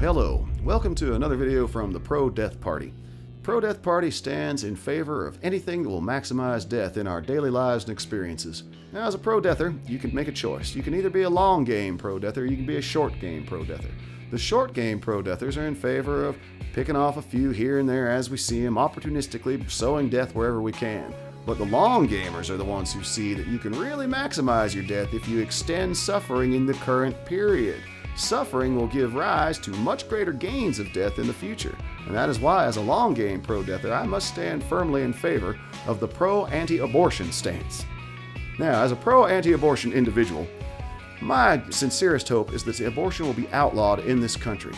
Hello. Welcome to another video from the Pro-Death Party. Pro-Death Party stands in favor of anything that will maximize death in our daily lives and experiences. Now, as a pro-deather, you can make a choice. You can either be a long game pro-deather or you can be a short game pro-deather. The short game pro-deathers are in favor of picking off a few here and there as we see them, opportunistically sowing death wherever we can. But the long gamers are the ones who see that you can really maximize your death if you extend suffering in the current period. Suffering will give rise to much greater gains of death in the future, and that is why, as a long game pro-deather, I must stand firmly in favor of the pro-anti-abortion stance. Now, as a pro-anti-abortion individual, my sincerest hope is that abortion will be outlawed in this country.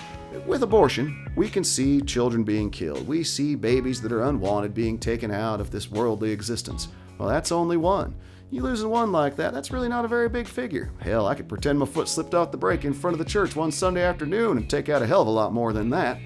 With abortion, we can see children being killed. We see babies that are unwanted being taken out of this worldly existence. Well, that's only one. You losing one like that, that's really not a very big figure. Hell, I could pretend my foot slipped off the brake in front of the church one Sunday afternoon and take out a hell of a lot more than that.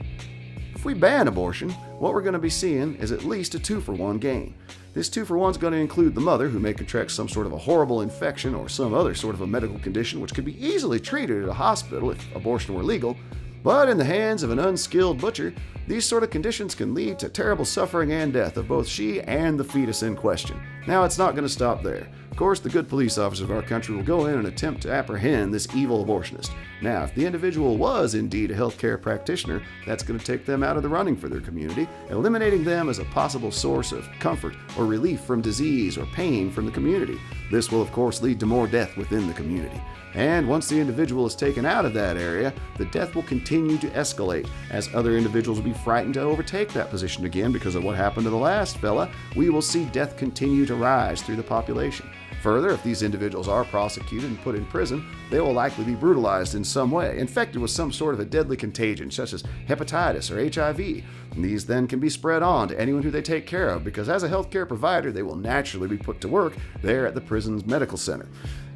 If we ban abortion, what we're going to be seeing is at least a 2-for-1 gain. This 2-for-1 is going to include the mother, who may contract some sort of a horrible infection or some other sort of a medical condition which could be easily treated at a hospital if abortion were legal. But in the hands of an unskilled butcher, these sort of conditions can lead to terrible suffering and death of both she and the fetus in question. Now, it's not going to stop there. Of course, the good police officers of our country will go in and attempt to apprehend this evil abortionist. Now, if the individual was indeed a healthcare practitioner, that's going to take them out of the running for their community, eliminating them as a possible source of comfort or relief from disease or pain from the community. This will, of course, lead to more death within the community. And once the individual is taken out of that area, the death will continue to escalate, as other individuals will be frightened to overtake that position again because of what happened to the last fella. We will see death continue to rise through the population. Further, if these individuals are prosecuted and put in prison, they will likely be brutalized in some way, infected with some sort of a deadly contagion, such as hepatitis or HIV. And these then can be spread on to anyone who they take care of, because as a healthcare provider, they will naturally be put to work there at the prison's medical center.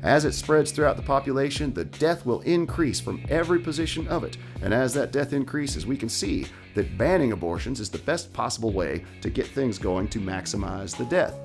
As it spreads throughout the population, the death will increase from every position of it. And as that death increases, we can see that banning abortions is the best possible way to get things going to maximize the death.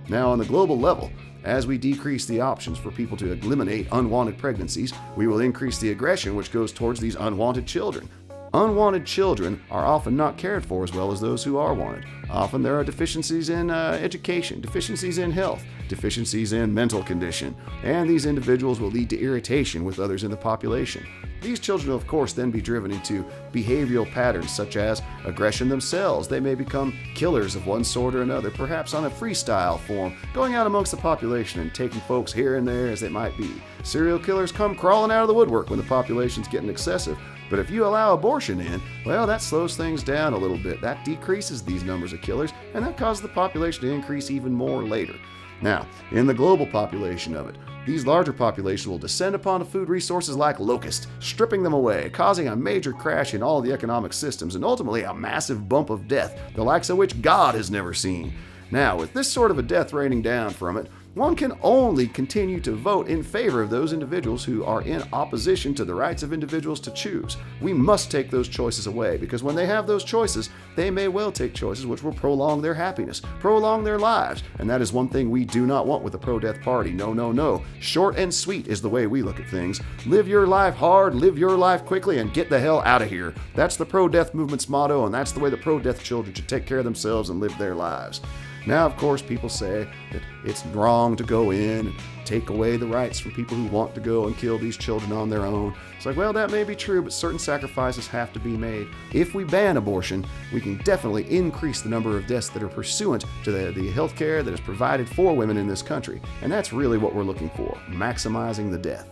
Now, on the global level, as we decrease the options for people to eliminate unwanted pregnancies, we will increase the aggression which goes towards these unwanted children. Unwanted children are often not cared for as well as those who are wanted. Often there are deficiencies in education, deficiencies in health, deficiencies in mental condition, and these individuals will lead to irritation with others in the population. These children will, of course, then be driven into behavioral patterns such as aggression themselves. They may become killers of one sort or another, perhaps on a freestyle form, going out amongst the population and taking folks here and there as they might be. Serial killers come crawling out of the woodwork when the population's getting excessive. But if you allow abortion in, well, that slows things down a little bit. That decreases these numbers of killers, and that causes the population to increase even more later. Now, in the global population of it, these larger populations will descend upon the food resources like locusts, stripping them away, causing a major crash in all the economic systems, and ultimately a massive bump of death, the likes of which God has never seen. Now, with this sort of a death raining down from it, one can only continue to vote in favor of those individuals who are in opposition to the rights of individuals to choose. We must take those choices away, because when they have those choices, they may well take choices which will prolong their happiness, prolong their lives, and that is one thing we do not want with the pro-death party. No, no, no. Short and sweet is the way we look at things. Live your life hard, live your life quickly, and get the hell out of here. That's the pro-death movement's motto, and that's the way the pro-death children should take care of themselves and live their lives. Now, of course, people say that it's wrong to go in and take away the rights from people who want to go and kill these children on their own. It's like, well, that may be true, but certain sacrifices have to be made. If we ban abortion, we can definitely increase the number of deaths that are pursuant to the health care that is provided for women in this country. And that's really what we're looking for, maximizing the death.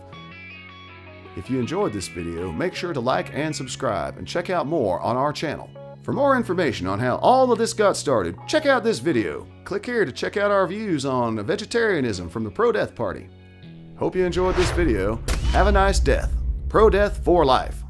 If you enjoyed this video, make sure to like and subscribe, and check out more on our channel. For more information on how all of this got started, check out this video. Click here to check out our views on vegetarianism from the Pro-Death Party. Hope you enjoyed this video. Have a nice death. Pro-Death for life.